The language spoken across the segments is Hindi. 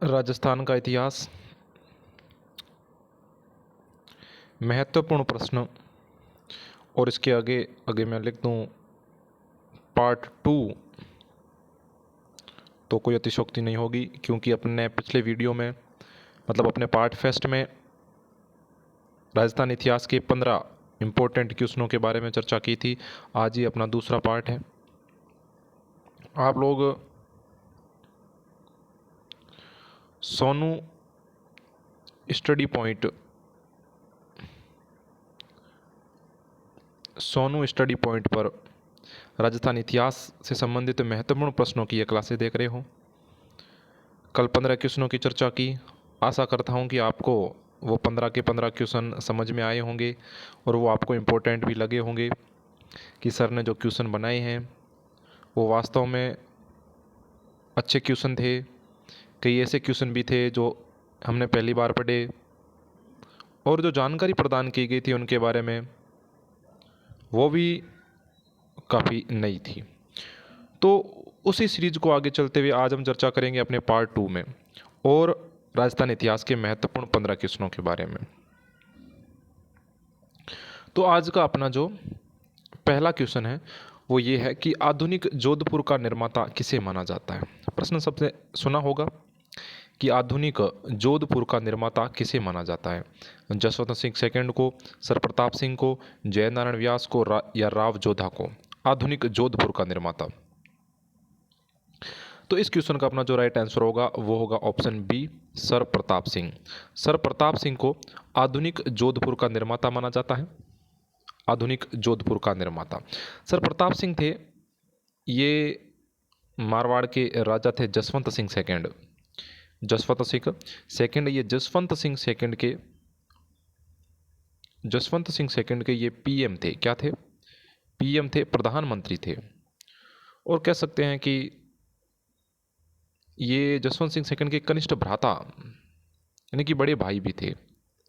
राजस्थान का इतिहास। महत्वपूर्ण प्रश्न। और इसके आगे आगे मैं लिख दूं पार्ट 2, तो कोई अतिशयोक्ति नहीं होगी, क्योंकि अपने पिछले वीडियो में मतलब अपने पार्ट फर्स्ट में राजस्थान इतिहास के 15 इम्पोर्टेंट क्वेश्चनों के बारे में चर्चा की थी। आज ही अपना दूसरा पार्ट है। आप लोग सोनू स्टडी पॉइंट पर राजस्थान इतिहास से संबंधित महत्वपूर्ण प्रश्नों की ये क्लासें देख रहे हो। कल 15 क्वेश्चनों की चर्चा की। आशा करता हूँ कि आपको वो 15 के 15 क्वेश्चन समझ में आए होंगे और वो आपको इम्पोर्टेंट भी लगे होंगे कि सर ने जो क्वेश्चन बनाए हैं वो वास्तव में अच्छे क्वेश्चन थे। कई ऐसे क्वेश्चन भी थे जो हमने पहली बार पढ़े, और जो जानकारी प्रदान की गई थी उनके बारे में वो भी काफ़ी नई थी। तो उसी सीरीज को आगे चलते हुए आज हम चर्चा करेंगे अपने पार्ट 2 में और राजस्थान इतिहास के महत्वपूर्ण 15 क्वेश्चनों के बारे में। तो आज का अपना जो पहला क्वेश्चन है वो ये है कि आधुनिक जोधपुर का निर्माता किसे माना जाता है। प्रश्न सबसे सुना होगा कि आधुनिक जोधपुर का निर्माता किसे माना जाता है। जसवंत सिंह सेकंड को, सर प्रताप सिंह को, जयनारायण व्यास को या राव जोधा को। आधुनिक जोधपुर का निर्माता। तो इस क्वेश्चन का अपना जो राइट आंसर होगा वो होगा option B, sir Pratap Singh. Sir Pratap Singh को आधुनिक जोधपुर का निर्माता माना जाता है। आधुनिक जोधपुर का निर्माता सर प्रताप सिंह थे। ये मारवाड़ के राजा थे जसवंत सिंह सेकंड। जसवंत सिंह सेकंड, ये जसवंत सिंह सेकंड के ये पीएम थे। क्या थे? पीएम थे, प्रधानमंत्री थे। और कह सकते हैं कि ये जसवंत सिंह सेकंड के कनिष्ठ भ्राता यानी कि बड़े भाई भी थे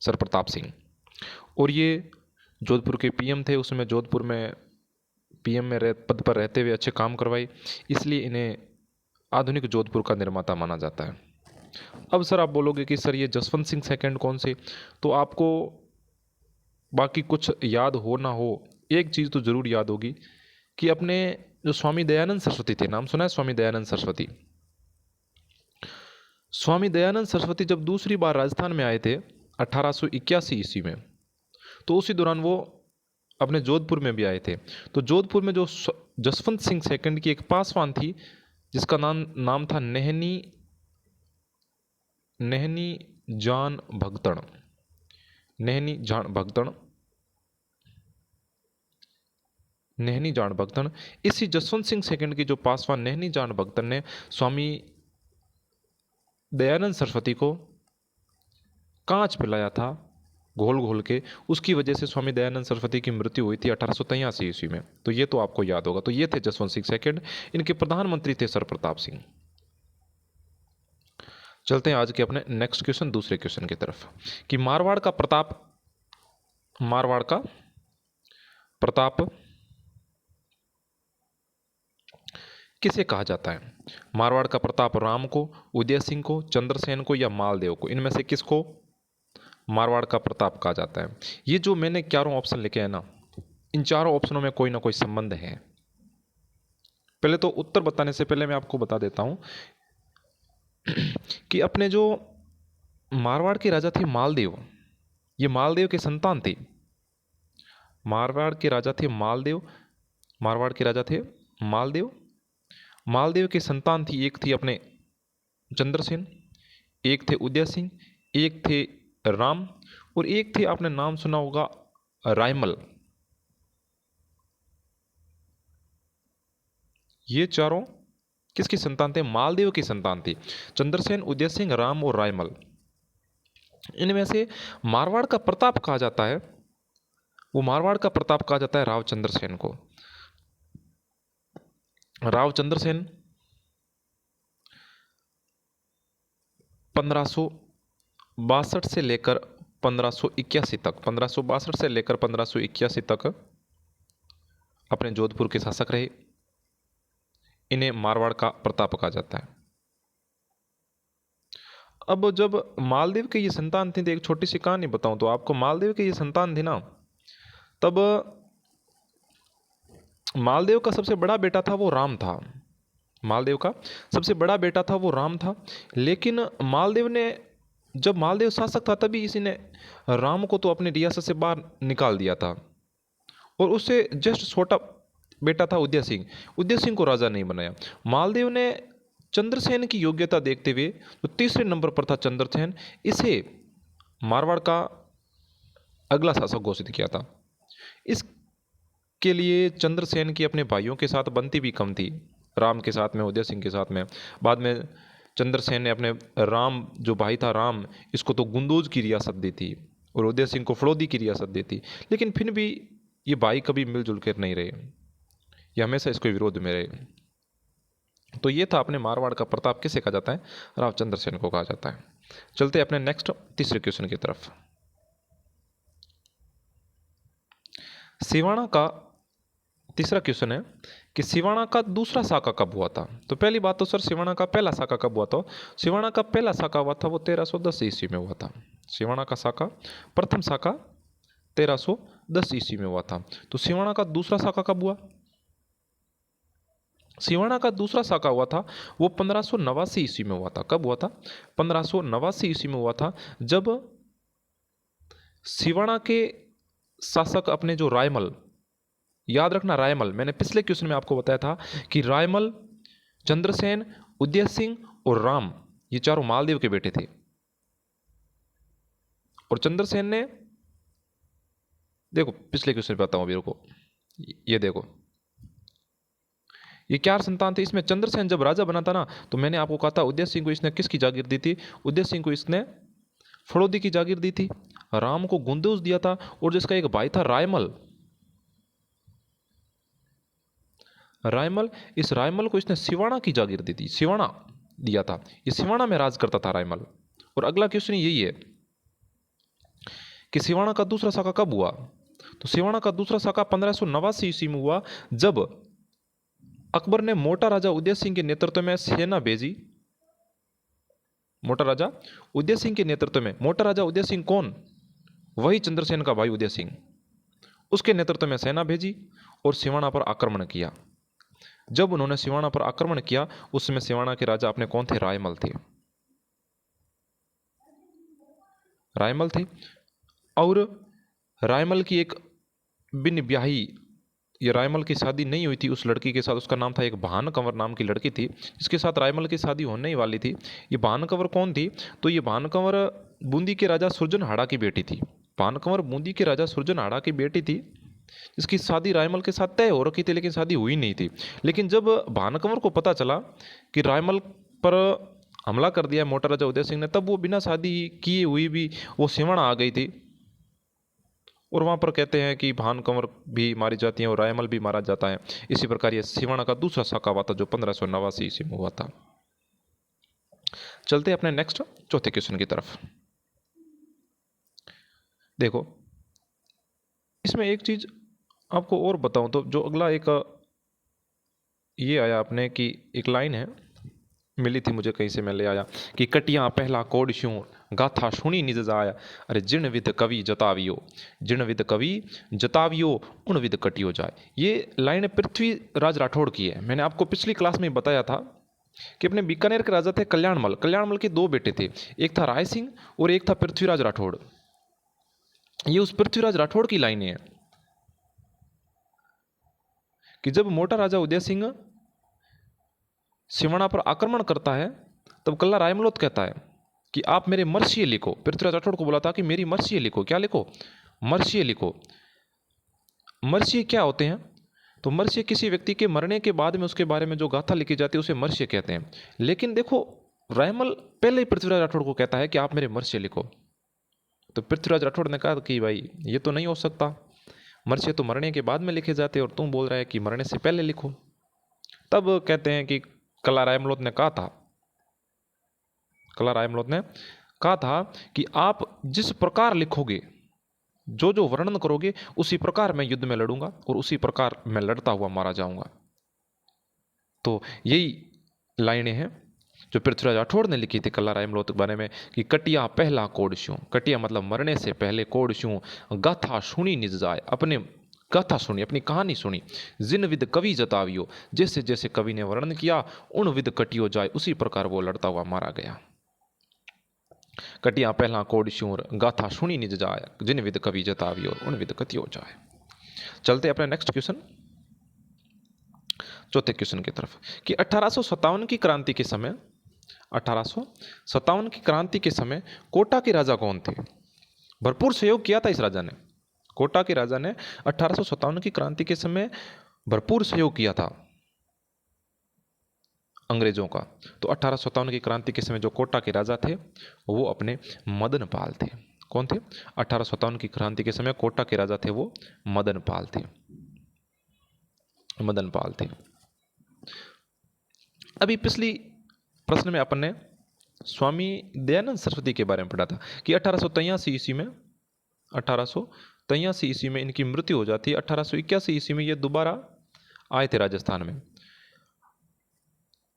सर प्रताप सिंह। और ये जोधपुर के पीएम थे। उसमें जोधपुर में पीएम में पद पर रहते हुए अच्छे काम करवाए, इसलिए इन्हें आधुनिक जोधपुर का निर्माता माना जाता है। अब सर आप बोलोगे कि सर ये जसवंत सिंह सेकंड कौन से, तो आपको बाकी कुछ याद हो ना हो, एक चीज़ तो ज़रूर याद होगी कि अपने जो स्वामी दयानंद सरस्वती थे, नाम सुना है स्वामी दयानंद सरस्वती। स्वामी दयानंद सरस्वती जब दूसरी बार राजस्थान में आए थे 1881 ईस्वी में, तो उसी दौरान वो अपने जोधपुर में भी आए थे। तो जोधपुर में जो जसवंत सिंह सेकंड की एक पासवान थी जिसका नाम था नहनी जान भगतण। नहनी जान भगतण। इसी जसवंत सिंह सेकंड की जो पासवान नहनी जान भगतण ने स्वामी दयानंद सरस्वती को कांच पिलाया था घोल घोल के। उसकी वजह से स्वामी दयानंद सरस्वती की मृत्यु हुई थी 1883 ईस्वी में। तो ये तो आपको याद होगा। तो ये थे जसवंत सिंह सेकंड। इनके प्रधानमंत्री थे सर प्रताप सिंह। चलते हैं आज के अपने नेक्स्ट क्वेश्चन, दूसरे क्वेश्चन की तरफ कि मारवाड़ का प्रताप किसे कहा जाता है। मारवाड़ का प्रताप राम को, उदय सिंह को, चंद्रसेन को या मालदेव को। इनमें से किसको मारवाड़ का प्रताप कहा जाता है। ये जो मैंने चारों ऑप्शन लिखे हैं ना, इन चारों ऑप्शनों में कोई ना कोई संबंध है। पहले तो उत्तर बताने से पहले मैं आपको बता देता हूं कि अपने जो मारवाड़ के राजा थे मालदेव, ये मालदेव के संतान थे। मारवाड़ के राजा थे मालदेव। मालदेव के संतान थी, एक थी अपने चंद्रसेन, एक थे उदय सिंह, एक थे राम, और एक थे आपने नाम सुना होगा रायमल। ये चारों किसकी संतान थे? मालदेव की संतान थी। चंद्रसेन, उदय सिंह, राम और रायमल। इनमें से मारवाड़ का प्रताप कहा जाता है, वो मारवाड़ का प्रताप कहा जाता है राव चंद्रसेन को। राव चंद्रसेन 1562 से लेकर 1581 तक अपने जोधपुर के शासक रहे। इन्हें मारवाड़ का प्रताप कहा जाता है। अब जब मालदेव के ये संतान थे, तो एक छोटी सी कहानी बताऊं तो आपको। मालदेव के ये संतान थे ना, तब मालदेव का सबसे बड़ा बेटा था वो राम था। मालदेव का सबसे बड़ा बेटा था वो राम था। लेकिन मालदेव ने, जब मालदेव शासक था तभी इसी ने राम को तो अपनी रियासत से बाहर निकाल दिया था। और उससे जस्ट छोटा बेटा था उदय सिंह, उदय सिंह को राजा नहीं बनाया। मालदेव ने चंद्रसेन की योग्यता देखते हुए, तो तीसरे नंबर पर था चंद्रसेन, इसे मारवाड़ का अगला शासक घोषित किया था। इसके लिए चंद्रसेन की अपने भाइयों के साथ बनती भी कम थी, राम के साथ में, उदय सिंह के साथ में। बाद में चंद्रसेन ने अपने राम, जो भाई था राम, इसको तो गुंदोज की रियासत दी थी और उदय सिंह को फड़ौदी की रियासत दी थी। लेकिन फिर भी ये भाई कभी मिलजुल कर नहीं रहे, ये हमेशा इसके विरोध में रहे। तो ये था अपने मारवाड़ का प्रताप, किसे कहा जाता है? राव चंद्रसेन को कहा जाता है। चलते अपने नेक्स्ट तीसरे क्वेश्चन की तरफ। सिवाना का तीसरा क्वेश्चन है कि सिवाना का दूसरा साका कब हुआ था? तो पहली बात तो सर, सिवाना का पहला साका कब हुआ था? सिवाना का पहला साका हुआ था वो 1310 ईस्वी में हुआ था। सिवाना का साका, प्रथम साका 1310 ईस्वी में हुआ था। तो सिवाना का दूसरा साका कब हुआ? सिवाना का दूसरा साका हुआ था वो 1589 ईस्वी में हुआ था। कब हुआ था? 1589 ईस्वी में हुआ था, जब सिवाना के शासक अपने जो रायमल, याद रखना रायमल, मैंने पिछले क्वेश्चन में आपको बताया था कि रायमल, चंद्रसेन, उदय सिंह और राम, ये चारों मालदेव के बेटे थे। और चंद्रसेन ने, देखो पिछले क्वेश्चन पे बताऊं अभी, रुको, ये देखो, ये चार संतान थे। इसमें चंद्रसेन जब राजा बना था ना, तो मैंने आपको कहा था उदय सिंह को इसने किसकी जागीर दी थी? उदय सिंह को इसने फड़ौदी की जागीर दी थी। राम को गुंदोज दिया था, और जिसका एक भाई था रायमल, रायमल, इस रायमल को इसने सिवाना की जागीर दी थी, सिवाना दिया था। ये सिवाना में राज करता था रायमल। और अगला क्वेश्चन यही है कि सिवाना का दूसरा साका कब हुआ? तो सिवाना का दूसरा साका 1589 ईस्वी में हुआ, जब अकबर ने मोटा राजा उदय सिंह के नेतृत्व में सेना भेजी। मोटा राजा उदय सिंह के नेतृत्व में, मोटा राजा उदय सिंह कौन? वही चंद्रसेन का भाई उदय सिंह, उसके नेतृत्व में सेना भेजी और सिवाना पर आक्रमण किया। जब उन्होंने सिवाना पर आक्रमण किया, उस समय सिवाना के राजा अपने कौन थे? रायमल थे, रायमल थे। और रायमल की एक बिन ब्याही, ये रायमल की शादी नहीं हुई थी उस लड़की के साथ, उसका नाम था, एक भान कंवर नाम की लड़की थी जिसके साथ रायमल की शादी होने ही वाली थी। ये भान कंवर कौन थी? तो ये भान कंवर बूंदी के राजा सुरजनहाड़ा की बेटी थी। भान कंवर बूंदी के राजा सुरजनहाड़ा की बेटी थी, इसकी शादी रायमल के साथ तय हो रखी थी, लेकिन शादी हुई नहीं थी। लेकिन जब भान कंवर को पता चला कि रायमल पर हमला कर दिया मोटा राजा उदय सिंह ने, तब वो बिना शादी किए हुई भी वो सिवाना आ गई थी। और वहाँ पर कहते हैं कि भान कंवर भी मारी जाती है और रायमल भी मारा जाता है। इसी प्रकार ये सिवाना का दूसरा साका हुआ था, जो 1589 ईस्वी में हुआ था। चलते हैं अपने नेक्स्ट चौथे क्वेश्चन की तरफ। देखो, इसमें एक चीज आपको और बताऊं तो, जो अगला एक ये आया अपने कि एक लाइन है, मिली थी मुझे कहीं से, मैं ले आया कि कटिया पहला कोड श्यों गाथा सुनी निज जाया, अरे जिन विद कवि जतावियो, जिन विद कवि जतावियो उन विद कटियो जाए। ये लाइन पृथ्वीराज राठौड़ की है। मैंने आपको पिछली क्लास में बताया था कि अपने बीकानेर के राजा थे कल्याणमल। कल्याणमल के दो बेटे थे, एक था राय सिंह और एक था पृथ्वीराज राठौड़। ये उस पृथ्वीराज राठौड़ की लाइनें हैं कि जब मोटा राजा उदय सिंह सिवाना पर आक्रमण करता है, तब कल्ला रायमलोत कहता है कि आप मेरे मर्सिये लिखो। पृथ्वीराज राठौड़ को बोला था कि मेरी मर्सिये लिखो। क्या लिखो? मर्सिये लिखो। मर्सिये क्या होते हैं? तो मर्सिये किसी व्यक्ति के मरने के बाद में उसके बारे में जो गाथा लिखी जाती है उसे मर्सिये कहते हैं। लेकिन देखो, रायमल पहले ही पृथ्वीराज राठौड़ को कहता है कि आप मेरे मर्सिये लिखो। तो पृथ्वीराज राठौड़ ने कहा कि भाई ये तो नहीं हो सकता, मर्सिये तो मरने के बाद में लिखे जाते और तुम बोल रहा है कि मरने से पहले लिखो। तब कहते हैं कि कल्ला रायमलोत ने कहा था, कल्ला रायमलोत ने कहा था कि आप जिस प्रकार लिखोगे, जो जो वर्णन करोगे, उसी प्रकार मैं युद्ध में लड़ूंगा और उसी प्रकार मैं लड़ता हुआ मारा जाऊंगा। तो यही लाइनें हैं जो पृथ्वीराज राठौड़ ने लिखी थी कल्लाराय मलोत के बारे में कि कटिया पहला कोडस्यूं, कटिया मतलब मरने से पहले कोडस्यूं गाथा सुनी निज जाय, अपने गाथा सुनी, अपनी कहानी सुनी, जिन विद कवि जतावियो, जैसे जैसे कवि ने वर्णन किया उन विद कटियो जाय, उसी प्रकार वो लड़ता हुआ मारा गया। कटिया पहला कोडस्यूं गाथा सुनी निज जाय, जिन विद कवि जतावियो उन विद कतियो जाय। चलते अपने नेक्स्ट क्वेश्चन, चौथे क्वेश्चन की तरफ कि 1857 की क्रांति के समय, 1857 की क्रांति के समय कोटा के राजा कौन थे? भरपूर सहयोग किया था इस राजा ने, कोटा के राजा ने 1857 की क्रांति के समय भरपूर सहयोग किया था अंग्रेजों का। तो 1857 की क्रांति के समय जो कोटा के राजा थे वो अपने मदनपाल थे। कौन थे? 1857 की क्रांति के समय कोटा के राजा थे वो मदनपाल थे, मदनपाल थे। अभी पिछली प्रश्न में अपन ने स्वामी दयानंद सरस्वती के बारे में पढ़ा था कि 1883 ईस्वी में, 1883 ईस्वी में इनकी मृत्यु हो जाती है। 1881 ईस्वी में ये दोबारा आए थे राजस्थान में।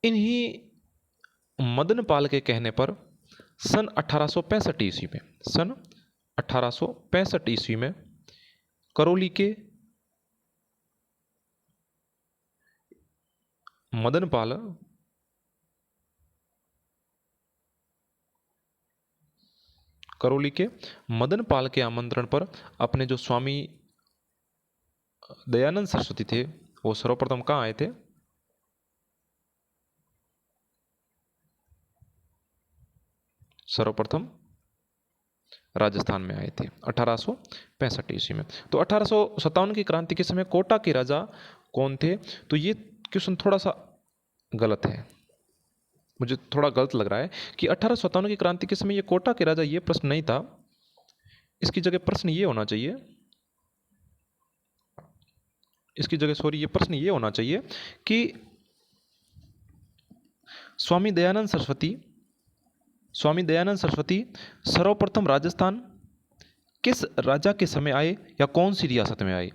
इन्हीं मदनपाल के कहने पर सन 1865 ईस्वी में, सन 1865 ईस्वी में करौली के मदनपाल के आमंत्रण पर अपने जो स्वामी दयानंद सरस्वती थे वो सर्वप्रथम कहाँ आए थे? सर्वप्रथम राजस्थान में आए थे 1865 ईस्वी में। तो 1857 की क्रांति के समय कोटा के राजा कौन थे? तो ये क्वेश्चन थोड़ा सा गलत है, मुझे थोड़ा गलत लग रहा है कि 1857 की क्रांति के समय ये कोटा के राजा, ये प्रश्न नहीं था। इसकी जगह प्रश्न ये होना चाहिए, इसकी जगह सॉरी ये प्रश्न ये होना चाहिए कि स्वामी दयानंद सरस्वती सर्वप्रथम राजस्थान किस राजा के समय आए या कौन सी रियासत में आए?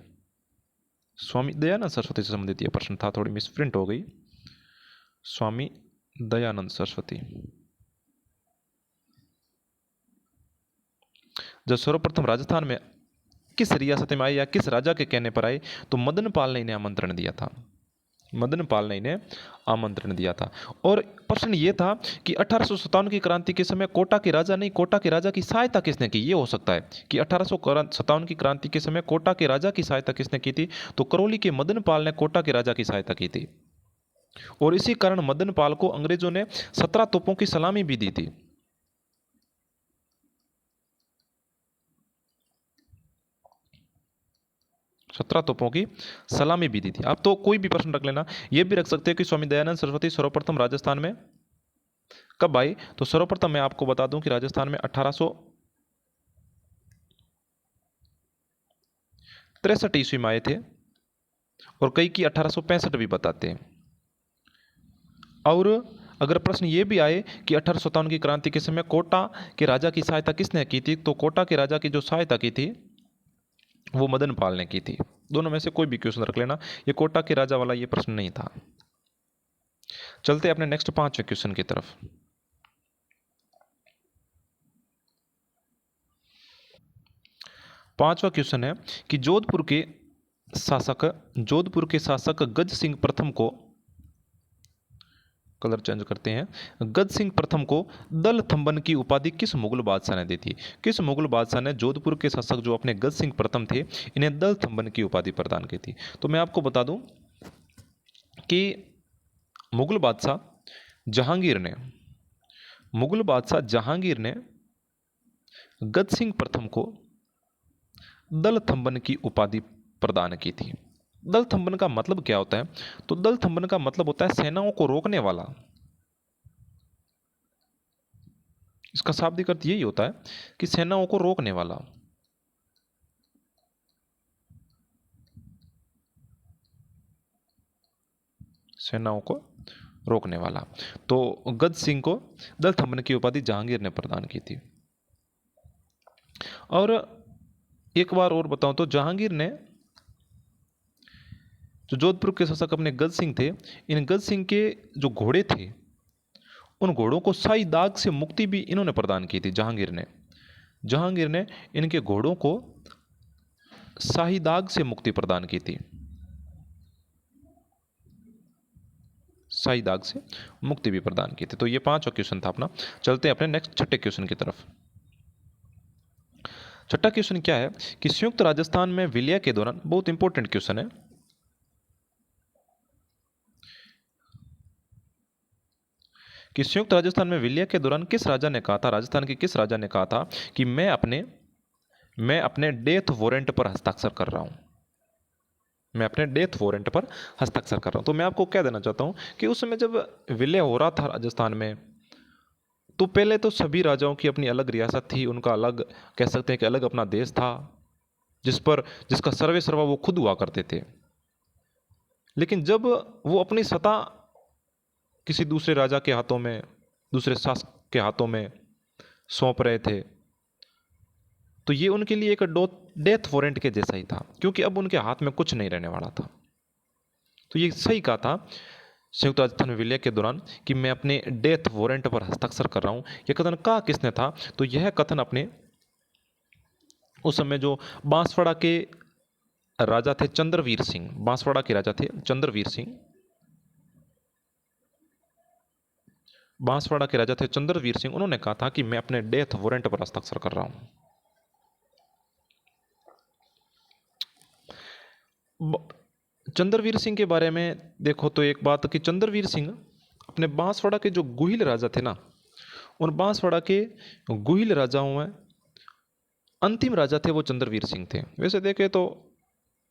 स्वामी दयानंद सरस्वती से संबंधित ये प्रश्न था, थोड़ी मिसप्रिंट हो गई। स्वामी दयानंद सरस्वती जब सर्वप्रथम राजस्थान में किस रियासत में आए या किस राजा के कहने पर आए? तो मदनपाल ने इन्हें आमंत्रण दिया था, मदनपाल ने इन्हें आमंत्रण दिया था। और प्रश्न ये था कि 1857 की क्रांति के समय कोटा के राजा नहीं, कोटा के राजा की सहायता किसने की? ये हो सकता है कि 1857 की क्रांति के समय कोटा के राजा की सहायता किसने की थी? तो करौली के मदनपाल ने कोटा के राजा की सहायता की थी। और इसी कारण मदनपाल को अंग्रेजों ने 17 तोपों की सलामी भी दी थी। सत्रह तोपों की सलामी भी दी थी। आप तो कोई भी प्रश्न रख लेना, ये भी रख सकते हैं कि स्वामी दयानंद सरस्वती सर्वप्रथम राजस्थान में कब आई? तो सर्वप्रथम मैं आपको बता दूं कि राजस्थान में 1863 ईस्वी में आए थे और कई की 1865 भी बताते हैं। और अगर प्रश्न ये भी आए कि 1857 की क्रांति के समय कोटा के राजा की सहायता किसने की थी? तो कोटा के राजा की जो सहायता की थी वो मदनपाल ने की थी। दोनों में से कोई भी क्वेश्चन रख लेना, ये कोटा के राजा वाला ये प्रश्न नहीं था। चलते अपने नेक्स्ट 5वें क्वेश्चन की तरफ। पांचवा क्वेश्चन है कि जोधपुर के शासक गज सिंह प्रथम को, कलर चेंज करते हैं, गज सिंह प्रथम को दल थंबन की उपाधि किस मुगल बादशाह ने दी थी? किस मुगल बादशाह ने जोधपुर के शासक जो अपने गज सिंह प्रथम थे इन्हें दल थंबन की उपाधि प्रदान की थी? तो मैं आपको बता दूं कि मुगल बादशाह जहांगीर ने गज सिंह प्रथम को दल थंबन की उपाधि प्रदान की थी। दल थंबन का मतलब क्या होता है? तो दल थंबन का मतलब होता है सेनाओं को रोकने वाला। इसका शाब्दिक अर्थ यही होता है कि सेनाओं को रोकने वाला। सेनाओं को रोकने वाला। तो गज सिंह को दल थंबन की उपाधि जहांगीर ने प्रदान की थी। और एक बार और बताऊं तो जहांगीर ने, जो जोधपुर के शासक अपने गज सिंह थे, इन गज सिंह के जो घोड़े थे उन घोड़ों को शाही दाग से मुक्ति भी इन्होंने प्रदान की थी, जहांगीर ने इनके घोड़ों को शाही दाग से मुक्ति प्रदान की थी, शाही दाग से मुक्ति भी प्रदान की थी। तो ये 5वां क्वेश्चन था अपना। चलते हैं अपने नेक्स्ट छठे क्वेश्चन की तरफ। छठा क्वेश्चन क्या है कि संयुक्त राजस्थान में विलय के दौरान, बहुत इंपॉर्टेंट क्वेश्चन है, कि संयुक्त राजस्थान में विलय के दौरान किस राजा ने कहा था, राजस्थान के किस राजा ने कहा था कि मैं अपने डेथ वारंट पर हस्ताक्षर कर रहा हूं, मैं अपने डेथ वारंट पर हस्ताक्षर कर रहा हूं। तो मैं आपको क्या देना चाहता हूं कि उस समय जब विलय हो रहा था राजस्थान में, तो पहले तो सभी राजाओं की अपनी अलग रियासत थी, उनका अलग, कह सकते हैं कि अलग अपना देश था, जिसका सर्वे सर्वा वो खुद हुआ करते थे। लेकिन जब वो अपनी सत्ता किसी दूसरे राजा के हाथों में, दूसरे शासक के हाथों में सौंप रहे थे, तो ये उनके लिए एक डेथ वारंट के जैसा ही था, क्योंकि अब उनके हाथ में कुछ नहीं रहने वाला था। तो ये सही कहा था संयुक्त राजस्थान विलय के दौरान कि मैं अपने डेथ वारंट पर हस्ताक्षर कर रहा हूं। यह कथन कहा किसने था, तो यह कथन अपने उस समय जो बांसवाड़ा के राजा थे चंद्रवीर सिंह, बांसवाड़ा के राजा थे चंद्रवीर सिंह, बांसवाड़ा के राजा थे चंद्रवीर सिंह, उन्होंने कहा था कि मैं अपने डेथ वारंट पर हस्ताक्षर कर रहा हूं। चंद्रवीर सिंह के बारे में देखो तो एक बात कि चंद्रवीर सिंह अपने बांसवाड़ा के जो गुहिल राजा थे ना, उन बांसवाड़ा के गुहिल राजाओं में अंतिम राजा थे वो चंद्रवीर सिंह थे। वैसे देखे तो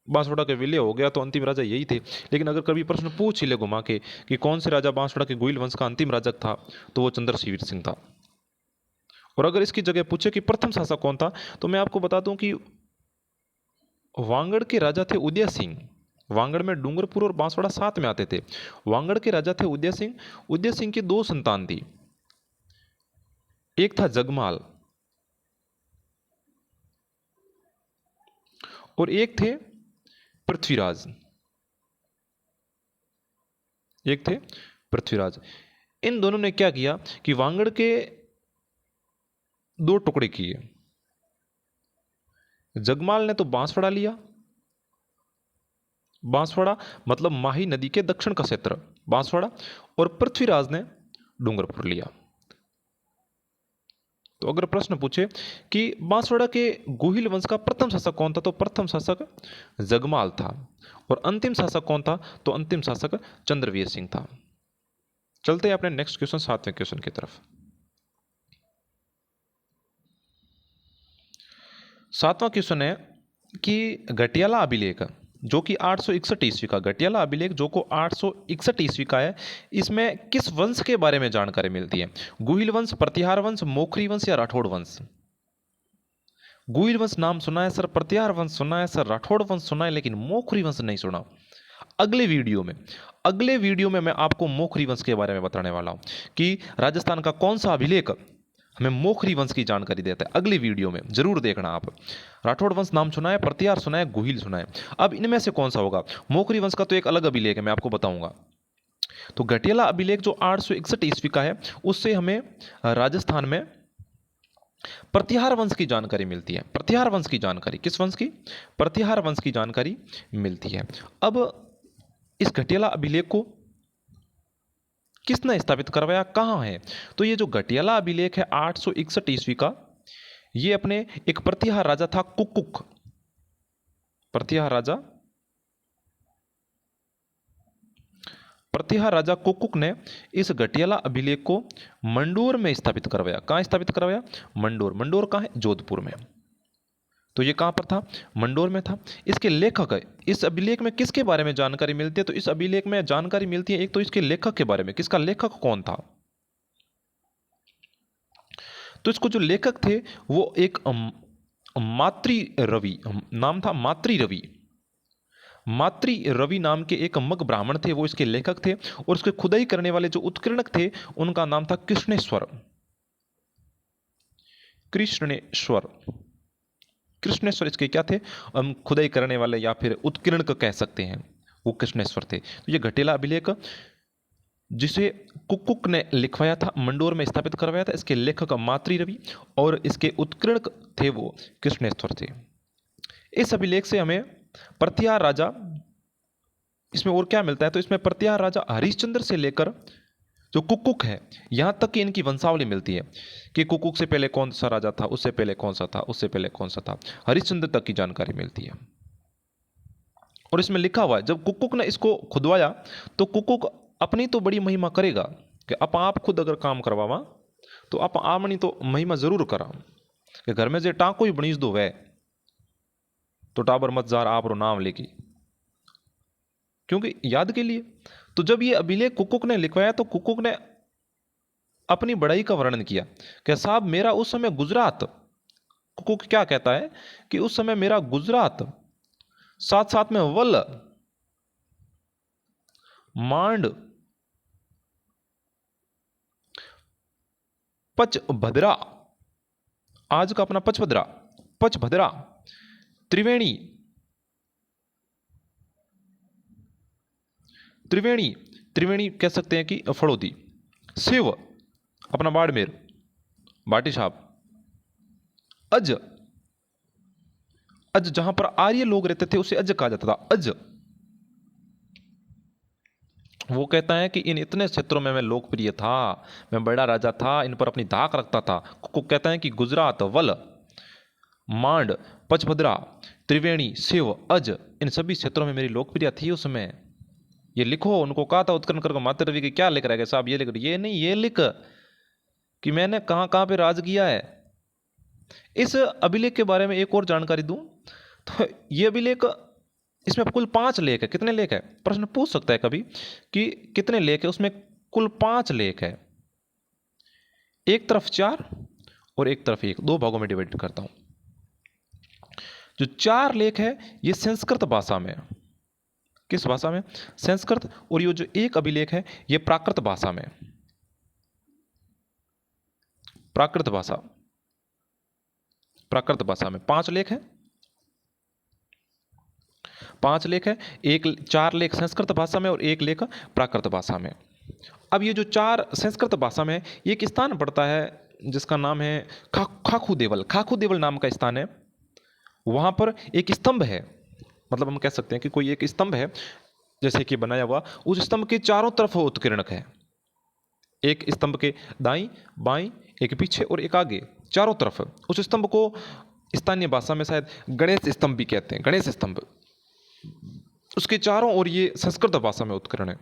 बांसवाड़ा के विलय हो गया तो अंतिम राजा यही थे, लेकिन अगर कभी प्रश्न पूछ ही ले घुमा के कि कौन से राजा बांसवाड़ा के गुहिल वंश का अंतिम राजा था, तो वो चंद्रवीर सिंह था। और अगर इसकी जगह पूछे कि प्रथम शासक कौन था, तो मैं आपको बता दूं कि वांगड़ के राजा थे उदय सिंह। वांगड़ में डूंगरपुर और बांसवाड़ा साथ में आते थे। वांगड़ के राजा थे उदय सिंह। उदय सिंह की 2 संतान थी, एक था जगमाल और एक थे पृथ्वीराज, एक थे पृथ्वीराज। इन दोनों ने क्या किया कि वांगड़ के 2 टुकड़े किए। जगमाल ने तो बांसवाड़ा लिया, बांसवाड़ा मतलब माही नदी के दक्षिण का क्षेत्र बांसवाड़ा, और पृथ्वीराज ने डूंगरपुर लिया। तो अगर प्रश्न पूछे कि बांसवाड़ा के गुहिल वंश का प्रथम शासक कौन था, तो प्रथम शासक जगमाल था, और अंतिम शासक कौन था, तो अंतिम शासक चंद्रवीर सिंह था। चलते हैं अपने नेक्स्ट क्वेश्चन, 7वें क्वेश्चन की तरफ। 7वां क्वेश्चन है कि घटियाला अभिलेख जो कि 861 ईस्वी का, घटियाला अभिलेख जो को 861 ईस्वी का है, इसमें किस वंश के बारे में जानकारी मिलती है? गुहिल वंश, प्रतिहार वंश, मोखरी वंश या राठौड़ वंश? गुहिल वंश नाम सुना है सर, प्रतिहार वंश सुना है सर, राठौड़ वंश सुना है, लेकिन मोखरी वंश नहीं सुना। अगले वीडियो में मैं आपको मोखरी वंश के बारे में बताने वाला हूं कि राजस्थान का कौन सा अभिलेख हमें मोखरी वंश की जानकारी देता है। अगली वीडियो में जरूर देखना आप। राठौड़ वंश नाम सुना है, प्रतिहार सुना है, गुहिल सुना है, अब इनमें से कौन सा होगा? मोखरी वंश का तो एक अलग अभिलेख है, मैं आपको बताऊंगा। तो घटियाला अभिलेख जो 861 ईस्वी का है, उससे हमें राजस्थान में प्रतिहार वंश की जानकारी मिलती है। प्रतिहार वंश की जानकारी, किस वंश की? प्रतिहार वंश की जानकारी मिलती है। अब इस घटियाला अभिलेख को किसने स्थापित करवाया, कहां है? तो ये जो घटियाला अभिलेख है 861 ईस्वी का, ये अपने एक प्रतिहार राजा था कुकुक, प्रतिहार राजा कुकुक ने इस घटियाला अभिलेख को मंडोर में स्थापित करवाया। कहां स्थापित करवाया? मंडोर। मंडोर कहां है? जोधपुर में। तो ये कहां पर था? मंडोर में था। इसके लेखक, इस अभिलेख में किसके बारे में जानकारी मिलती है? तो इस अभिलेख में जानकारी मिलती है एक तो इसके लेखक के बारे में, किसका लेखक कौन था? तो इसको जो लेखक थे वो एक मातृ रवि, नाम था मातृ रवि। मातृ रवि नाम के एक मग ब्राह्मण थे, वो इसके लेखक थे, और उसके खुदाई करने वाले जो उत्कीर्णक थे उनका नाम था कृष्णेश्वर। कृष्णेश्वर, कृष्णेश्वर इसके क्या थे? खुदाई करने वाले या फिर उत्कीर्णक कह सकते हैं, वो कृष्णेश्वर थे। तो ये घटियाला अभिलेख जिसे कुक्कुक ने लिखवाया था, मंडोर में स्थापित करवाया था। इसके लेखक मातृ रवि और इसके उत्कीर्णक थे वो कृष्णेश्वर थे। इस अभिलेख से हमें प्रत्यार राजा, इसमें और क्या मिलता है, तो इसमें प्रत्यार राजा हरिश्चंद्र से लेकर जो कुक्कुक है यहां तक की इनकी वंशावली मिलती है कि कुक्कुक से पहले कौन सा राजा था, उससे पहले कौन सा था, उससे पहले कौन सा था, हरिश्चंद्र तक की जानकारी मिलती है। और इसमें लिखा हुआ है जब कुक्कुक ने इसको खुदवाया तो कुक्कुक अपनी तो बड़ी महिमा करेगा कि आप खुद अगर काम करवावा तो आप आमनी तो महिमा जरूर करा कि घर में जे टाँको ही बनीज दो वह तो टाबर मत जार आप रो नाम लेगी, क्योंकि याद के लिए। तो जब ये अभिलेख कुक्कुक ने लिखवाया तो कुक्कुक ने अपनी बड़ाई का वर्णन किया कि साहब मेरा उस समय गुजरात, कुक्कुक क्या कहता है कि उस समय मेरा गुजरात, साथ साथ में वल, मांड, पचभद्रा, आज का अपना पचभद्रा, पचभद्रा, त्रिवेणी, त्रिवेणी, त्रिवेणी कह सकते हैं कि फड़ौदी, शिव अपना बाड़मेर, बाटी साहब, अज, अज जहां पर आर्य लोग रहते थे उसे अज कहा जाता था, अज। वो कहता है कि इन इतने क्षेत्रों में मैं लोकप्रिय था, मैं बड़ा राजा था, इन पर अपनी धाक रखता था। को कहता है कि गुजरात, वल, मांड, पचभद्रा, त्रिवेणी, शिव, अज, इन सभी क्षेत्रों में मेरी लोकप्रियता थी उस समय। ये लिखो, उनको कहा था उत्कर्ण कर मातृ रवि की क्या लिख रहा है साहब, ये लिख, ये नहीं, ये लिख कि मैंने कहां कहां पे राज किया है। इस अभिलेख के बारे में एक और जानकारी दूं तो ये अभिलेख, इसमें कुल 5 लेख है। कितने लेख है, प्रश्न पूछ सकता है कभी कि कितने लेख है, उसमें कुल 5 लेख है। एक तरफ 4 और एक तरफ 1, 2 भागों में डिवाइड करता हूं। जो 4 लेख है ये संस्कृत भाषा में है। किस भाषा में, संस्कृत। और ये जो एक अभिलेख है ये प्राकृत भाषा में, प्राकृत भाषा, प्राकृत भाषा में 5 लेख है, 5 लेख है, 4 लेख संस्कृत भाषा में और 1 लेख प्राकृत भाषा में। अब ये जो 4 संस्कृत भाषा में, ये एक स्थान पड़ता है जिसका नाम है खाखू देवल, खाखू देवल नाम का स्थान है। वहां पर एक स्तंभ है, मतलब हम कह सकते हैं कि कोई एक स्तंभ है जैसे कि बनाया हुआ, उस स्तंभ के चारों तरफ उत्कीर्णक है। एक स्तंभ के दाईं बाईं, एक पीछे और एक आगे, चारों तरफ। उस स्तंभ को स्थानीय भाषा में शायद गणेश स्तंभ भी कहते हैं, गणेश स्तंभ। उसके चारों ओर ये संस्कृत भाषा में उत्कीर्ण है।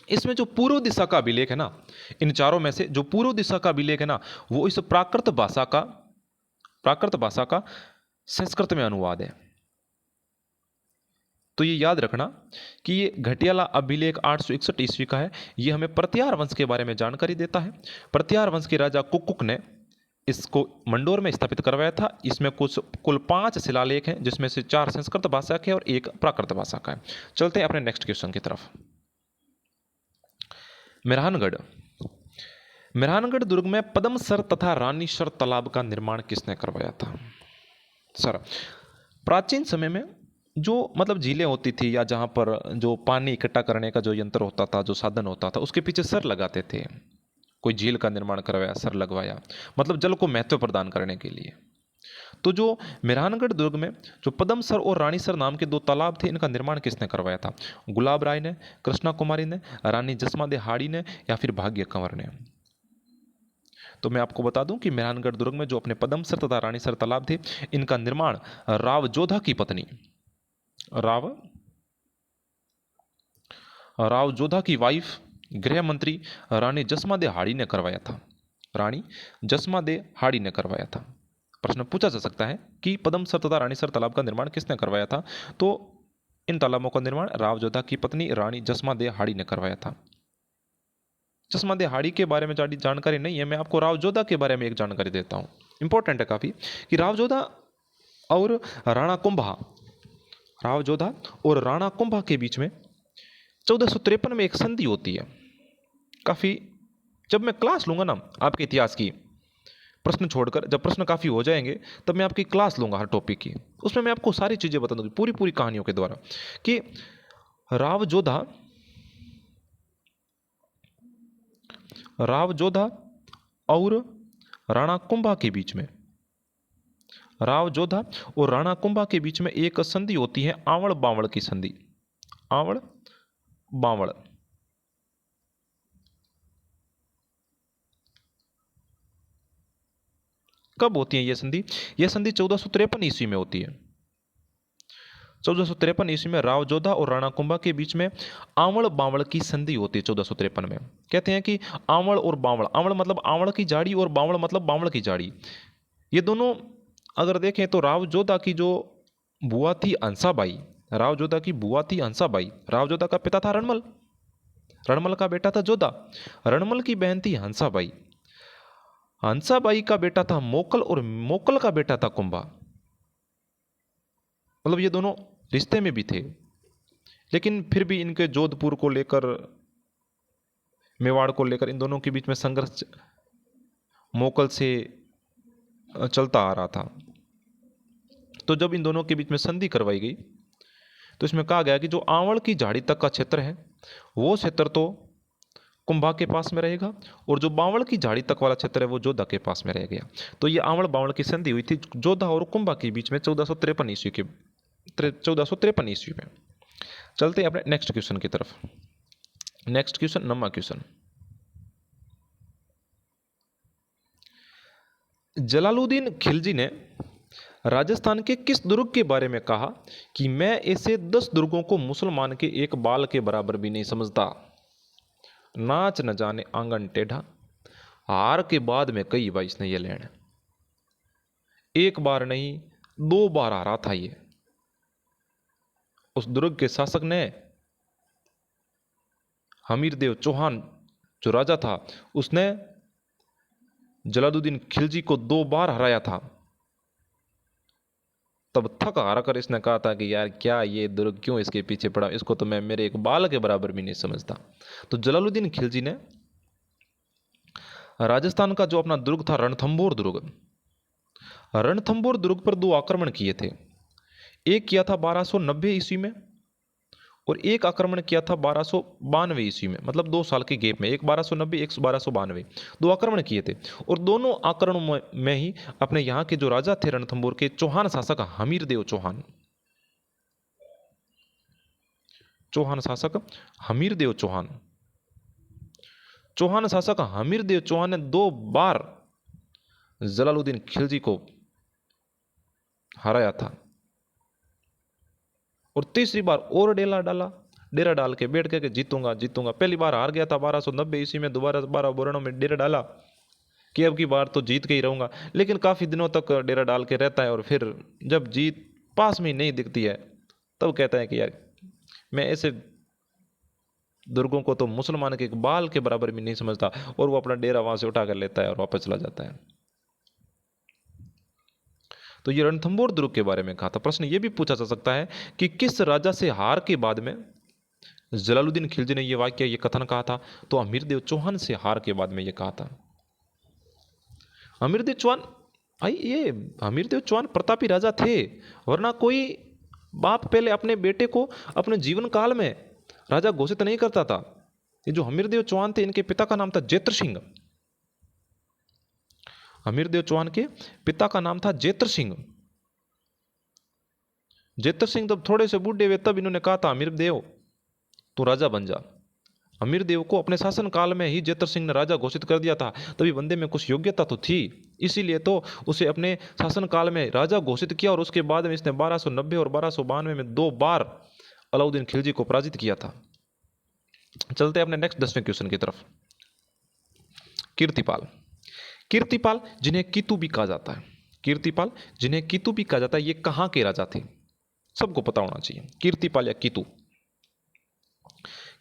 इसमें जो पूर्व दिशा का अभिलेख है ना, इन चारों में से जो पूर्व दिशा का अभिलेख है ना, वो इस प्राकृत भाषा का संस्कृत में अनुवाद है। तो ये याद रखना कि ये घटियाला अभिलेख 861 ईस्वी का है। ये हमें प्रत्यार वंश के बारे में जानकारी देता है। प्रत्यार वंश के राजा कुक्कुक ने इसको मंडोर में स्थापित करवाया था। इसमें कुल 5 शिलालेख हैं, जिसमें से 4 संस्कृत भाषा के और 1 प्राकृत भाषा का है। चलते हैं अपने नेक्स्ट क्वेश्चन की तरफ। मेहरानगढ़, मेहरानगढ़ दुर्ग में पद्मसर तथा रानीसर तालाब का निर्माण किसने करवाया था? सर, प्राचीन समय में जो मतलब झीलें होती थी या जहाँ पर जो पानी इकट्ठा करने का जो यंत्र होता था, जो साधन होता था, उसके पीछे सर लगाते थे। कोई झील का निर्माण करवाया, सर लगवाया, मतलब जल को महत्व प्रदान करने के लिए। तो जो मेहरानगढ़ दुर्ग में जो पद्मसर और रानीसर नाम के 2 तालाब थे, इनका निर्माण किसने करवाया था? गुलाब राय ने, कृष्णा कुमारी ने, रानी जसमा दे हाड़ी ने, या फिर भाग्य कंवर ने? तो मैं आपको बता दूं कि मेहरानगढ़ दुर्ग में जो अपने पद्मसर तथा रानीसर तालाब थे, इनका निर्माण राव जोधा की पत्नी, राव जोधा की वाइफ, गृह मंत्री रानी जसमा दे हाड़ी ने करवाया था। रानी जसमा दे हाड़ी ने करवाया था। प्रश्न पूछा जा सकता है कि पद्मसर तथा रानीसर तालाब का निर्माण किसने करवाया था? तो इन तालाबों का निर्माण राव जोधा की पत्नी रानी जसमा दे हाड़ी ने करवाया था। जसमा दे हाड़ी के बारे में ज़्यादा जानकारी नहीं है, मैं आपको राव जोधा के बारे में एक जानकारी देता हूँ, इंपॉर्टेंट है काफ़ी, कि राव जोधा और राणा कुंभा, राव जोधा और राणा कुंभा के बीच में 1453 में एक संधि होती है। काफ़ी, जब मैं क्लास लूँगा ना आपके इतिहास की, प्रश्न छोड़कर जब प्रश्न काफ़ी हो जाएंगे तब मैं आपकी क्लास लूँगा हर टॉपिक की, उसमें मैं आपको सारी चीज़ें बता दूँगी पूरी पूरी कहानियों के द्वारा कि राव जोधा राव जोधा और राणा कुंभा के बीच में, राव जोधा और राणा कुंभा के बीच में एक संधि होती है, आवड़ बावड़ की संधि, आवड़ बावड़। कब होती है यह संधि? यह संधि 1453 ईस्वी में होती है। 1453 ईस्वी में राव जोधा और राणा कुंभा के बीच में आवड़ बावड़ की संधि होती है 1453 में। कहते हैं कि आवड़ और बावड़, आवड़ मतलब आवड़ की झाड़ी और बावड़ मतलब बावड़ की झाड़ी, ये दोनों अगर देखें तो राव जोधा की जो बुआ थी हंसाबाई, राव जोधा की बुआ थी हंसाबाई, राव जोधा का पिता था रणमल, रणमल का बेटा था जोधा, रणमल की बहन थी हंसाबाई, हंसाबाई का बेटा था मोकल और मोकल का बेटा था कुंभा। मतलब ये दोनों रिश्ते में भी थे, लेकिन फिर भी इनके जोधपुर को लेकर, मेवाड़ को लेकर इन दोनों के बीच में संघर्ष मोकल से चलता आ रहा था। तो जब इन दोनों के बीच में संधि करवाई गई तो इसमें कहा गया कि जो आवड़ की झाड़ी तक का क्षेत्र है वो क्षेत्र तो कुंभा के पास में रहेगा, और जो बावड़ की झाड़ी तक वाला क्षेत्र है वो जोधा के पास में रह गया। तो ये आवड़ बावड़ की संधि हुई थी जोधा और कुंभा के बीच में 1453 ईस्वी के 1453 ईस्वी में। चलते हैं अपने नेक्स्ट क्वेश्चन की तरफ। Next question, number question, Jalaluddin Khilji ने राजस्थान के किस दुर्ग के बारे में कहा कि मैं ऐसे 10 दुर्गों को मुसलमान के एक बाल के बराबर भी नहीं समझता? नाच न जाने आंगन टेढ़ा, हार के बाद में कई बार इसने ये लेना, एक बार नहीं 2 बार हारा था ये। उस दुर्ग के शासक ने हमीरदेव चौहान जो राजा था उसने जलालुद्दीन खिलजी को 2 बार हराया था। तब थक हार कर इसने कहा था कि यार क्या ये दुर्ग क्यों इसके पीछे पड़ा, इसको तो मैं मेरे एक बाल के बराबर भी नहीं समझता। तो जलालुद्दीन खिलजी ने राजस्थान का जो अपना दुर्ग था रणथंभौर दुर्ग, रणथंभौर दुर्ग पर 2 आक्रमण किए थे। एक किया था 1290 ईस्वी में और एक आक्रमण किया था 1292 ईस्वी में, मतलब 2 साल के गैप में, एक 1290 एक 1292, 2 आक्रमण किए थे। और दोनों आक्रमणों में ही अपने यहाँ के जो राजा थे रणथंभौर के, चौहान शासक हमीरदेव चौहान, चौहान शासक हमीरदेव चौहान, चौहान शासक हमीरदेव चौहान ने 2 बार जलालुद्दीन खिलजी को हराया था। और तीसरी बार और डेरा डाल के बैठ के जीतूंगा जीतूंगा। पहली बार हार गया था 1290 ईस्वी में, दोबारा 12 बोरणों में डेरा डाला कि अब की बार तो जीत के ही रहूंगा, लेकिन काफ़ी दिनों तक डेरा डाल के रहता है और फिर जब जीत पास में नहीं दिखती है तब कहता है कि यार मैं ऐसे दुर्गों को तो मुसलमान के एक बाल के बराबर भी नहीं समझता, और वो अपना डेरा वहां से उठा कर लेता है और वापस चला जाता है। तो ये रणथंभौर दुर्ग के बारे में कहा था। प्रश्न ये भी पूछा जा सकता है कि किस राजा से हार के बाद में जलालुद्दीन खिलजी ने ये वाक्य, ये कथन कहा था? तो हमीरदेव चौहान से हार के बाद में ये कहा था। हमीरदेव चौहान, भाई ये हमीरदेव चौहान प्रतापी राजा थे, वरना कोई बाप पहले अपने बेटे को अपने जीवन काल में राजा घोषित नहीं करता था। ये जो हमीरदेव चौहान थे इनके पिता का नाम था जेत्र सिंह। हमीरदेव चौहान के पिता का नाम था जेत्र सिंह। जेत्र सिंह जब थोड़े से बूढ़े हुए तब इन्होंने कहा था हमीरदेव तू राजा बन जा। हमीरदेव को अपने शासन काल में ही जेत्र सिंह ने राजा घोषित कर दिया था, तभी बंदे में कुछ योग्यता तो थी, इसीलिए तो उसे अपने शासन काल में राजा घोषित किया। और उसके बाद में इसने 1290 और 1292 में 2 बार अलाउद्दीन खिलजी को पराजित किया था। चलते हैं अपने नेक्स्ट 10वें क्वेश्चन की तरफ। कीर्तिपाल, कीर्तिपाल जिन्हें कीतु भी कहा जाता है, कीर्तिपाल जिन्हें कीतु भी कहा जाता है, ये कहां के राजा थे? सबको पता होना चाहिए। कीर्तिपाल या कीतु,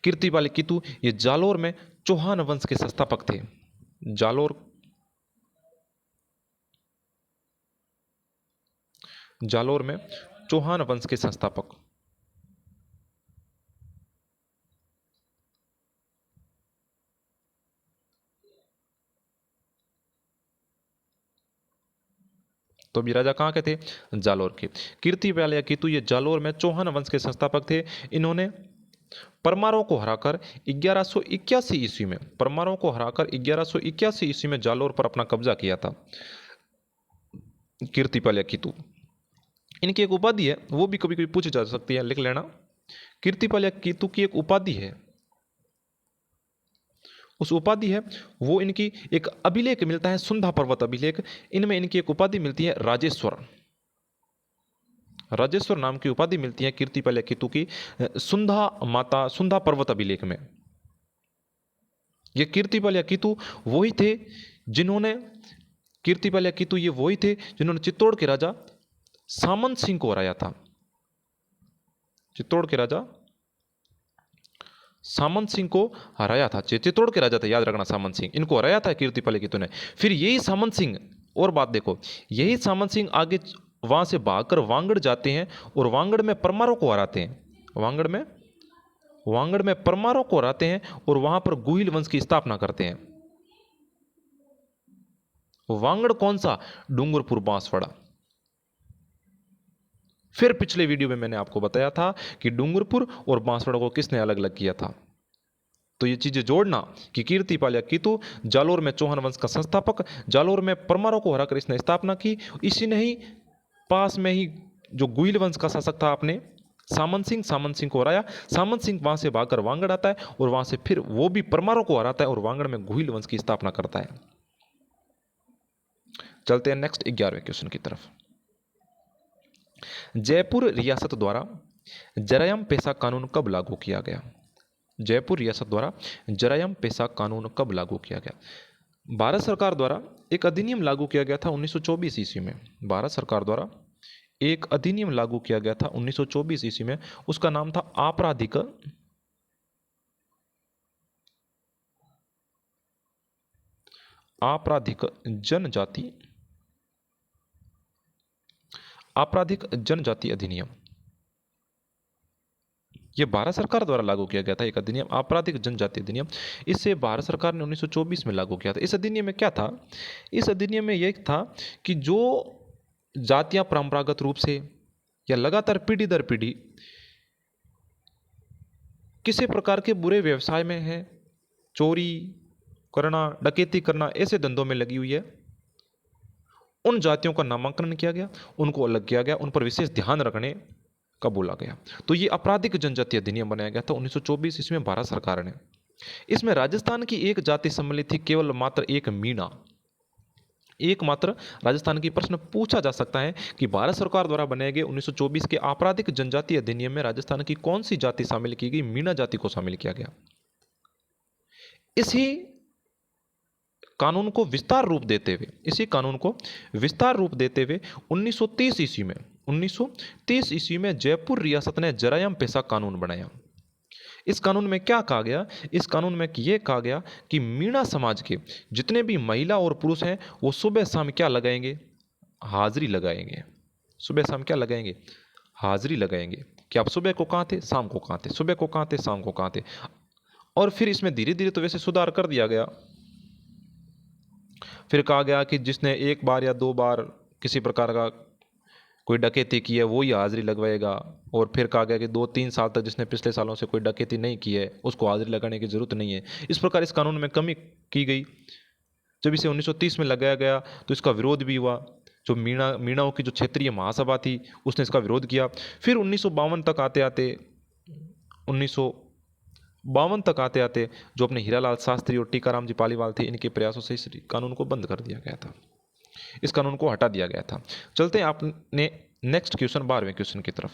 कीर्तिपाल कीतु ये जालोर में चौहान वंश के संस्थापक थे। जालोर, जालोर में चौहान वंश के संस्थापक। तो अभी राजा कहाँ के थे? जालोर के। कीर्तिपाल या कीतु ये जालोर में चौहान वंश के संस्थापक थे। इन्होंने परमारों को हराकर 1181 ईस्वी में, परमारों को हराकर 1181 ईस्वी में जालोर पर अपना कब्जा किया था कीर्तिपाल या कीतु। इनकी एक उपाधि है, वो भी कभी कभी पूछी जा सकती है, लिख लेना। कीर्तिपाल या कीतु की एक उपाधि है, उस उपाधि है वो इनकी एक अभिलेख मिलता है, सुंधा पर्वत अभिलेख। इनमें इनकी एक उपाधि मिलती है राजेश्वर, राजेश्वर नाम की उपाधि मिलती है कीर्तिपाल या कीतु की सुंधा माता, सुंधा पर्वत अभिलेख में। ये कीर्तिपाल या कीतु वही थे जिन्होंने, कीर्तिपाल या कीतु ये वही थे जिन्होंने चित्तौड़ के राजा सामंत सिंह को हराया था। चित्तौड़ के राजा सामंत सिंह को हराया था, चित्तौड़ के राजा थे, याद रखना, सामंत सिंह, इनको हराया था कीर्तिपाल कीतु ने। फिर यही सामंत सिंह, और बात देखो, यही सामंत सिंह आगे वहां से भागकर वांगड़ जाते हैं और वांगड़ में परमारों को हराते हैं। वांगड़ में परमारों को हराते हैं और वहां पर गुहिल वंश की स्थापना करते हैं। वांगड़ कौन सा? डूंगरपुर बांसवाड़ा। फिर पिछले वीडियो में मैंने आपको बताया था कि डूंगरपुर और बांसवाड़ा को किसने अलग अलग किया था। तो ये चीजें जोड़ना कि कीर्तिपाल या कीतु जालोर में चौहान वंश का संस्थापक, जालोर में परमारों को हराकर इसने स्थापना की। इसी ने ही पास में ही जो गुहिल वंश का शासक था अपने सामंत सिंह को हराया। सामंत सिंह वहां से भागकर वांगड़ आता है और वहां से फिर वो भी परमारों को हराता है और वांगड़ में गुहिल वंश की स्थापना करता है। चलते हैं नेक्स्ट 11वें क्वेश्चन की तरफ। जयपुर रियासत द्वारा जरायम पेशा कानून कब लागू किया गया? जयपुर रियासत द्वारा जरायम पेशा कानून कब लागू किया गया? भारत सरकार द्वारा एक अधिनियम लागू किया गया था 1924 ईस्वी में। भारत सरकार द्वारा एक अधिनियम लागू किया गया था 1924 ईस्वी में। उसका नाम था आपराधिक जनजाति अधिनियम। यह भारत सरकार द्वारा लागू किया गया था एक अधिनियम, आपराधिक जनजाति अधिनियम। इसे भारत सरकार ने 1924 में लागू किया था। इस अधिनियम में क्या था? इस अधिनियम में यह था कि जो जातियां परंपरागत रूप से या लगातार पीढ़ी दर पीढ़ी किसी प्रकार के बुरे व्यवसाय में है, चोरी करना, डकैती करना, ऐसे धंधों में लगी हुई है, उन जातियों का नामांकन किया गया, उनको अलग किया गया, उन पर विशेष ध्यान रखने का बोला गया। तो ये आपराधिक जनजाति अधिनियम बनाया गया था 1924 इसमें भारत सरकार ने। इसमें राजस्थान की एक जाति सम्मिलित थी, केवल मात्र एक मीणा। एकमात्र राजस्थान की प्रश्न पूछा जा सकता है कि भारत सरकार द्वारा बनाए गए 1924 के आपराधिक जनजाति अधिनियम में राजस्थान की कौन सी जाति शामिल की गई? मीणा जाति को शामिल किया गया। इसी कानून को विस्तार रूप देते हुए 1930 ईस्वी में जयपुर रियासत ने जरायम पेशा कानून बनाया। इस कानून में क्या कहा गया? इस कानून में यह कहा गया कि मीणा समाज के जितने भी महिला और पुरुष हैं वो सुबह शाम क्या लगाएंगे? हाजिरी लगाएंगे। सुबह शाम क्या लगाएंगे? हाजिरी लगाएंगे कि आप सुबह को कहाँ थे, शाम को कहाँ थे, सुबह को कहाँ थे, शाम को कहाँ थे। और फिर इसमें धीरे धीरे तो वैसे सुधार कर दिया गया। फिर कहा गया कि जिसने एक बार या दो बार किसी प्रकार का कोई डकैती की है वो ही हाजिरी लगवाएगा। और फिर कहा गया कि 2-3 साल तक जिसने पिछले सालों से कोई डकैती नहीं की है उसको हाजिरी लगाने की जरूरत नहीं है। इस प्रकार इस कानून में कमी की गई। जब इसे 1930 में लगाया गया तो इसका विरोध भी हुआ। जो मीणाओं की जो क्षेत्रीय महासभा थी उसने इसका विरोध किया। फिर 1952 तक आते आते जो अपने हीरालाल शास्त्री और टीकाराम जी पालीवाल थे, इनके प्रयासों से इस कानून को बंद कर दिया गया था, इस कानून को हटा दिया गया था। चलते हैं आपने नेक्स्ट क्वेश्चन 12वें क्वेश्चन की तरफ।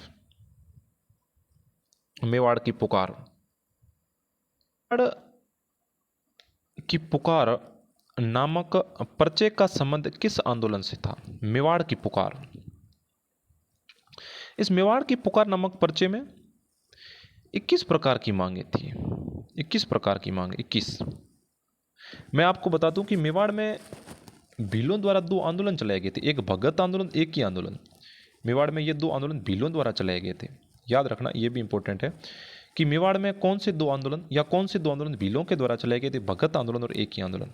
मेवाड़ की पुकार। की पुकार नामक पर्चे का संबंध किस आंदोलन से था? मेवाड़ की पुकार। इस मेवाड़ की पुकार नामक पर्चे में 21 प्रकार की मांगे थी। 21 प्रकार की मांग, 21। मैं आपको बता दूं कि मेवाड़ में भीलों द्वारा 2 आंदोलन चलाए गए थे, एक भगत आंदोलन, एक ही आंदोलन। मेवाड़ में ये 2 आंदोलन भीलों द्वारा चलाए गए थे, याद रखना, ये भी इंपॉर्टेंट है कि मेवाड़ में कौन से 2 आंदोलन भीलों के द्वारा चलाए गए थे, भगत आंदोलन और एक ही आंदोलन।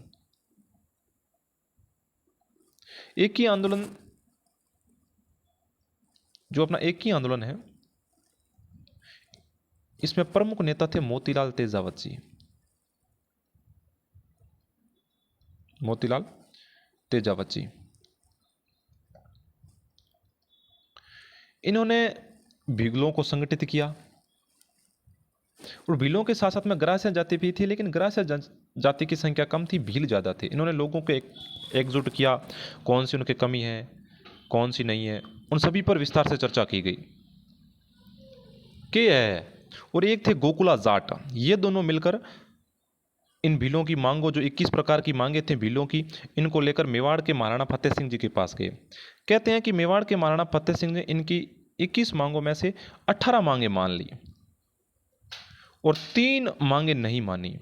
एक ही आंदोलन, जो अपना एक ही आंदोलन है इसमें प्रमुख नेता थे मोतीलाल तेजावत जी। मोतीलाल तेजावत जी। इन्होंने भीलों को संगठित किया और भीलों के साथ साथ में ग्रासिया जाति भी थी, लेकिन ग्रासिया जाति की संख्या कम थी, भील ज़्यादा थे। इन्होंने लोगों को एकजुट किया, कौन सी उनकी कमी है, कौन सी नहीं है, उन सभी पर विस्तार से चर्चा की गई। के है और एक थे गोकुला जाट। ये दोनों मिलकर इन भीलों की मांगों, जो 21 प्रकार की मांगे थे भीलों की, इनको लेकर मेवाड़ के महाराणा फतेह सिंह जी के पास गए। कहते हैं कि मेवाड़ के महाराणा फतेह सिंह ने इनकी 21 मांगों में से 18 मांगे मान ली और 3 मांगे नहीं मानी।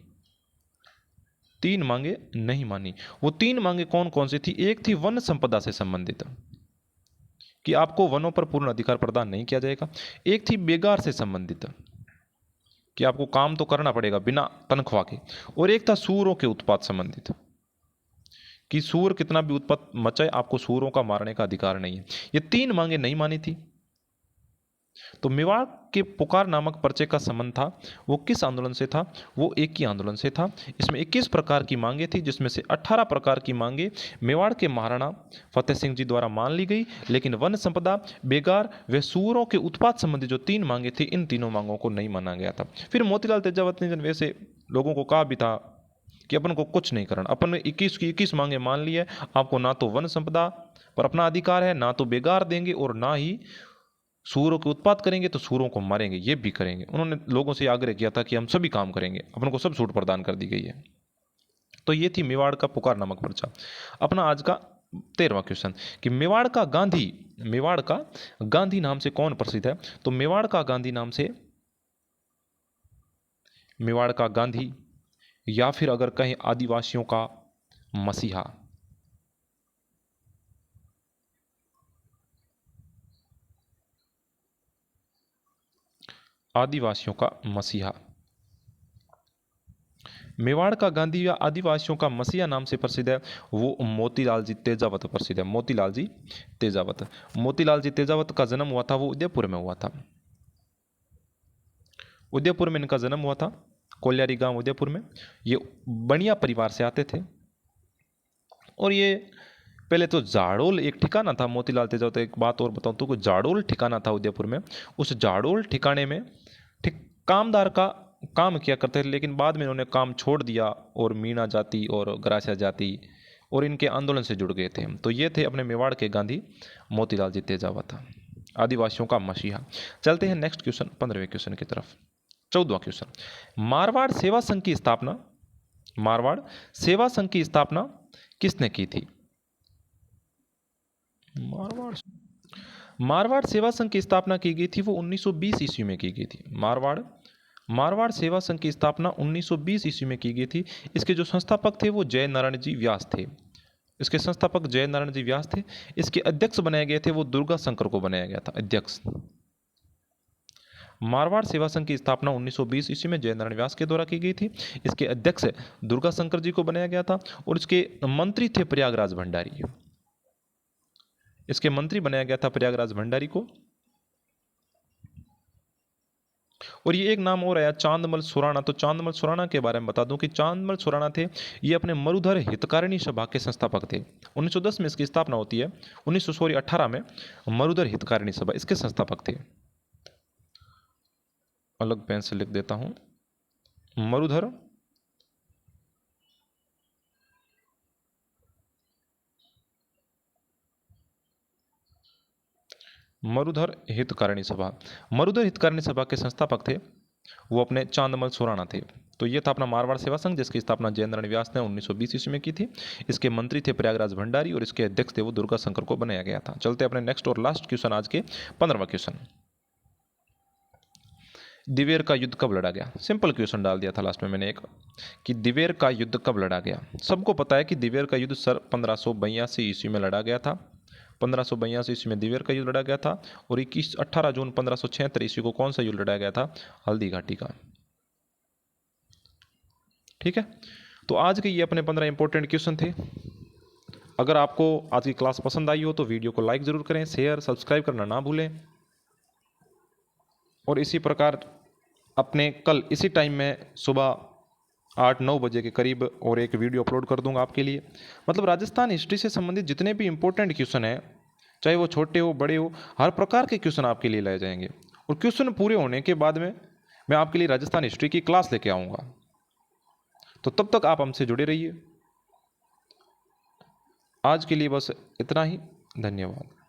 3 मांगे नहीं मानी। वो 3 मांगे कौन कौन सी थी? एक थी वन संपदा से संबंधित, कि आपको वनों पर पूर्ण अधिकार प्रदान नहीं किया जाएगा। एक थी बेगार से संबंधित, कि आपको काम तो करना पड़ेगा बिना तनख्वाह के। और एक था सूअरों के उत्पात संबंधित, कि सूअर कितना भी उत्पात मचाए, आपको सूअरों का मारने का अधिकार नहीं है। ये 3 मांगे नहीं मानी थी। तो मेवाड़ के पुकार नामक पर्चे का संबंध था, वो किस आंदोलन से था? वो एक ही आंदोलन से था। इसमें 21 प्रकार की मांगे थी, जिसमें से 18 प्रकार की मांगे मेवाड़ के महाराणा फतेह सिंह जी द्वारा मान ली गई, लेकिन वन संपदा, बेगार व सूअरों के उत्पाद संबंधी जो 3 मांगे थी, इन तीनों मांगों को नहीं माना गया था। फिर मोतीलाल तेजावत ने वैसे लोगों को कहा भी था कि अपन को कुछ नहीं करना, अपन ने 21 की 21 मांगे मान ली है, आपको ना तो वन संपदा पर अपना अधिकार है, ना तो बेगार देंगे, और ना ही सूअरों के उत्पात करेंगे तो सूअरों को मारेंगे, ये भी करेंगे। उन्होंने लोगों से आग्रह किया था कि हम सभी काम करेंगे, अपन को सब छूट प्रदान कर दी गई है। तो ये थी मेवाड़ का पुकार नामक पर्चा। अपना आज का 13वां क्वेश्चन, कि मेवाड़ का गांधी नाम से कौन प्रसिद्ध है? तो मेवाड़ का गांधी नाम से, मेवाड़ का गांधी, या फिर अगर कहें आदिवासियों का मसीहा, आदिवासियों का मसीहा। मेवाड़ का गांधी या आदिवासियों का मसीहा नाम से प्रसिद्ध है वो मोतीलाल जी तेजावत प्रसिद्ध है। मोतीलाल जी तेजावत। मोतीलाल जी तेजावत का जन्म हुआ था वो उदयपुर में हुआ था। उदयपुर में इनका जन्म हुआ था, कोल्यारी गांव उदयपुर में। ये बनिया परिवार से आते थे और ये पहले तो जाड़ोल एक ठिकाना था। मोतीलाल तेजावत, एक बात और बताऊं तो, जाड़ोल ठिकाना था उदयपुर में। उस जाड़ोल ठिकाने में ठीक कामदार का काम किया करते थे, लेकिन बाद में इन्होंने काम छोड़ दिया और मीणा जाति और ग्रासिया जाति और इनके आंदोलन से जुड़ गए थे। तो ये थे अपने मेवाड़ के गांधी मोतीलाल जी तेजावत, आदिवासियों का मसीहा। चलते हैं नेक्स्ट क्वेश्चन, 15वें क्वेश्चन की तरफ। 14वां क्वेश्चन, मारवाड़ सेवा संघ की स्थापना, मारवाड़ सेवा संघ की स्थापना किसने की थी? मारवाड़ सेवा संघ की स्थापना की गई थी वो 1920 ईस्वी में की गई थी। मारवाड़ सेवा संघ की स्थापना 1920 ईस्वी में की गई थी। इसके जो संस्थापक थे वो जय नारायण जी व्यास थे। इसके संस्थापक जय नारायण जी व्यास थे। इसके अध्यक्ष बनाए गए थे वो दुर्गा शंकर को बनाया गया था अध्यक्ष। मारवाड़ सेवा संघ की स्थापना 1920 ईस्वी में जय नारायण व्यास के द्वारा की गई थी। इसके अध्यक्ष दुर्गा शंकर जी को बनाया गया था और इसके मंत्री थे प्रयागराज भंडारी। इसके मंत्री बनाया गया था प्रयागराज भंडारी को। और ये एक नाम और आया, चांदमल सुराणा। तो चांदमल सुराणा के बारे में बता दूं कि चांदमल सुराणा थे, ये अपने मरुधर हितकारिणी सभा के संस्थापक थे। 1910 में इसकी स्थापना होती है, 18 में मरुधर हितकारिणी सभा इसके संस्थापक थे। अलग पेन से लिख देता हूं, मरुधर हितकारिणी सभा। मरुधर हितकारिणी सभा के संस्थापक थे वो अपने चांदमल सुराणा थे। तो ये था अपना मारवाड़ सेवा संघ, जिसकी स्थापना जय नारायण व्यास ने 1920 ईस्वी में की थी। इसके मंत्री थे प्रयागराज भंडारी और इसके अध्यक्ष थे वो दुर्गा शंकर को बनाया गया था। चलते अपने नेक्स्ट और लास्ट क्वेश्चन, आज के 15वां क्वेश्चन। दिवेर का युद्ध कब लड़ा गया? सिंपल क्वेश्चन डाल दिया था लास्ट में मैंने एक, कि दिवेर का युद्ध कब लड़ा गया। सबको पता है कि दिवेर का युद्ध सर 1582 ईस्वी में लड़ा गया था। 1582 ईस्वी में दिवेर का युद्ध लड़ा गया था। और 18 जून 1576 ईस्वी को कौन सा युद्ध लड़ा गया था? हल्दी घाटी का। ठीक है, तो आज के ये अपने 15 इंपॉर्टेंट क्वेश्चन थे। अगर आपको आज की क्लास पसंद आई हो तो वीडियो को लाइक ज़रूर करें, शेयर सब्सक्राइब करना ना भूलें। और इसी प्रकार अपने कल इसी टाइम में सुबह 8-9 बजे के करीब और एक वीडियो अपलोड कर दूंगा आपके लिए। मतलब राजस्थान हिस्ट्री से संबंधित जितने भी इंपॉर्टेंट क्वेश्चन हैं, चाहे वो छोटे हो बड़े हो, हर प्रकार के क्वेश्चन आपके लिए लाए जाएंगे। और क्वेश्चन पूरे होने के बाद में मैं आपके लिए राजस्थान हिस्ट्री की क्लास लेके आऊँगा। तो तब तक आप हमसे जुड़े रहिए। आज के लिए बस इतना ही। धन्यवाद।